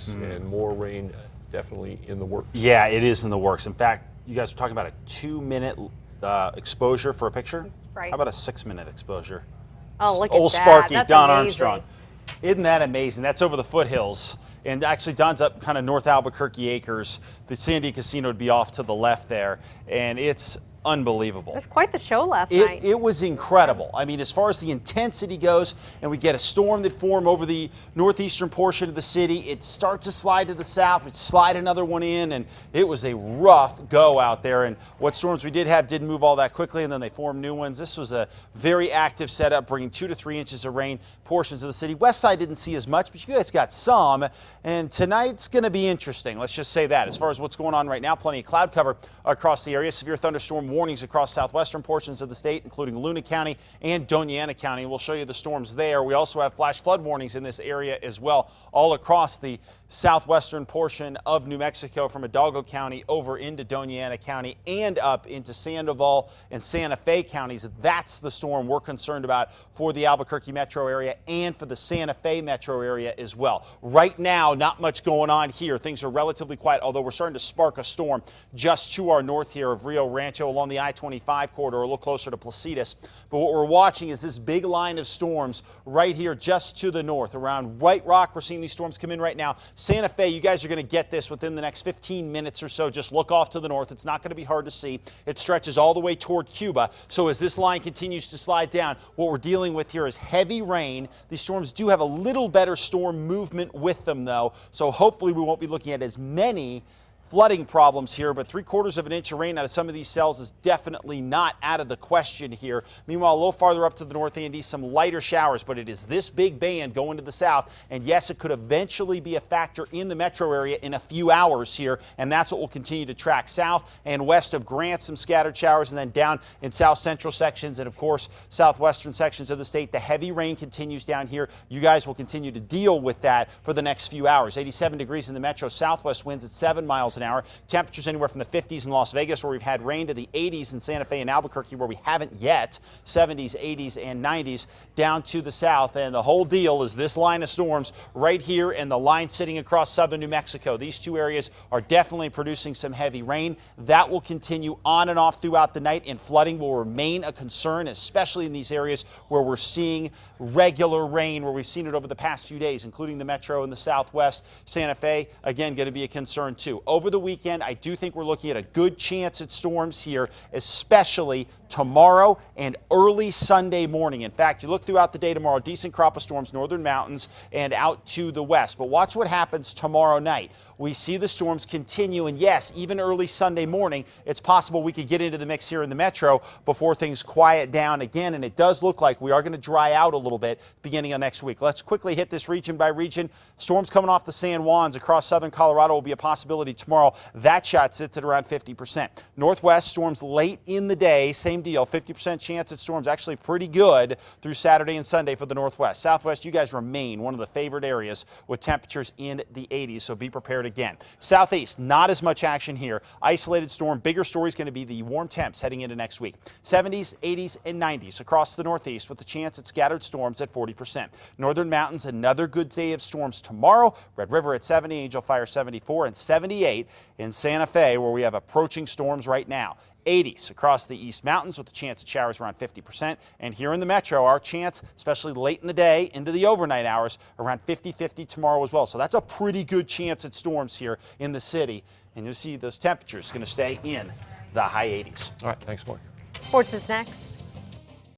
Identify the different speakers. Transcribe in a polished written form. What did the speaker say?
Speaker 1: and more rain definitely in the works.
Speaker 2: Yeah, it is in the works. In fact, you guys were talking about a 2-minute exposure for a picture.
Speaker 3: Right.
Speaker 2: How about a 6-minute exposure?
Speaker 3: Oh, look at
Speaker 2: Old
Speaker 3: that.
Speaker 2: Sparky,
Speaker 3: That's
Speaker 2: Don
Speaker 3: amazing.
Speaker 2: Armstrong. Isn't that amazing? That's over the foothills. And actually, Don's up kind of North Albuquerque Acres. The Sandy Casino would be off to the left there. And it's unbelievable.
Speaker 3: It was quite the show last night.
Speaker 2: It was incredible. I mean, as far as the intensity goes, and we get a storm that formed over the northeastern portion of the city. It starts to slide to the south. We slide another one in, and it was a rough go out there. And what storms we did have didn't move all that quickly, and then they formed new ones. This was a very active setup, bringing 2 to 3 inches of rain portions of the city. West side didn't see as much, but you guys got some. And tonight's going to be interesting. Let's just say that. As far as what's going on right now, plenty of cloud cover across the area. Severe thunderstorm warnings across southwestern portions of the state, including Luna County and Doña Ana County. We'll show you the storms there. We also have flash flood warnings in this area as well, all across the southwestern portion of New Mexico, from Hidalgo County over into Doña Ana County and up into Sandoval and Santa Fe counties. That's the storm we're concerned about for the Albuquerque metro area and for the Santa Fe metro area as well. Right now, not much going on here. Things are relatively quiet, although we're starting to spark a storm just to our north here of Rio Rancho along the I-25 corridor, a little closer to Placitas. But what we're watching is this big line of storms right here just to the north around White Rock. We're seeing these storms come in right now. Santa Fe, you guys are going to get this within the next 15 minutes or so. Just look off to the north. It's not going to be hard to see. It stretches all the way toward Cuba. So as this line continues to slide down, what we're dealing with here is heavy rain. These storms do have a little better storm movement with them, though. So hopefully we won't be looking at as many flooding problems here, but 3/4 of an inch of rain out of some of these cells is definitely not out of the question here. Meanwhile, a little farther up to the north Andes, some lighter showers, but it is this big band going to the south, and yes, it could eventually be a factor in the metro area in a few hours here, and that's what we'll continue to track. South and west of Grant, some scattered showers, and then down in south central sections and, of course, southwestern sections of the state, the heavy rain continues down here. You guys will continue to deal with that for the next few hours. 87 degrees in the metro, southwest winds at 7 miles an hour. Temperatures anywhere from the 50s in Las Vegas, where we've had rain, to the 80s in Santa Fe and Albuquerque, where we haven't yet. 70s, 80s, and 90s down to the south. And the whole deal is this line of storms right here and the line sitting across southern New Mexico. These two areas are definitely producing some heavy rain. That will continue on and off throughout the night, and flooding will remain a concern, especially in these areas where we're seeing regular rain, where we've seen it over the past few days, including the metro and the southwest. Santa Fe, again, going to be a concern too. Over the weekend, I do think we're looking at a good chance at storms here, especially tomorrow and early Sunday morning. In fact, you look throughout the day tomorrow, decent crop of storms, northern mountains and out to the west. But watch what happens tomorrow night. We see the storms continue, and yes, even early Sunday morning, it's possible we could get into the mix here in the metro before things quiet down again. And it does look like we are going to dry out a little bit beginning of next week. Let's quickly hit this region by region. Storms coming off the San Juans across southern Colorado will be a possibility tomorrow. That shot sits at around 50%. Northwest storms late in the day, same deal, 50% chance at storms, actually pretty good through Saturday and Sunday for the Northwest. Southwest, you guys remain one of the favored areas with temperatures in the 80s, so be prepared again. Southeast, not as much action here. Isolated storm, bigger story is going to be the warm temps heading into next week. 70s, 80s, and 90s across the Northeast with the chance at scattered storms at 40%. Northern mountains, another good day of storms tomorrow. Red River at 70, Angel Fire 74, and 78 in Santa Fe, where we have approaching storms right now. 80s across the East Mountains with a chance of showers around 50%. And here in the metro, our chance, especially late in the day into the overnight hours, around 50-50 tomorrow as well. So that's a pretty good chance at storms here in the city. And you'll see those temperatures going to stay in the high 80s.
Speaker 1: All right, thanks, Mark.
Speaker 3: Sports is next.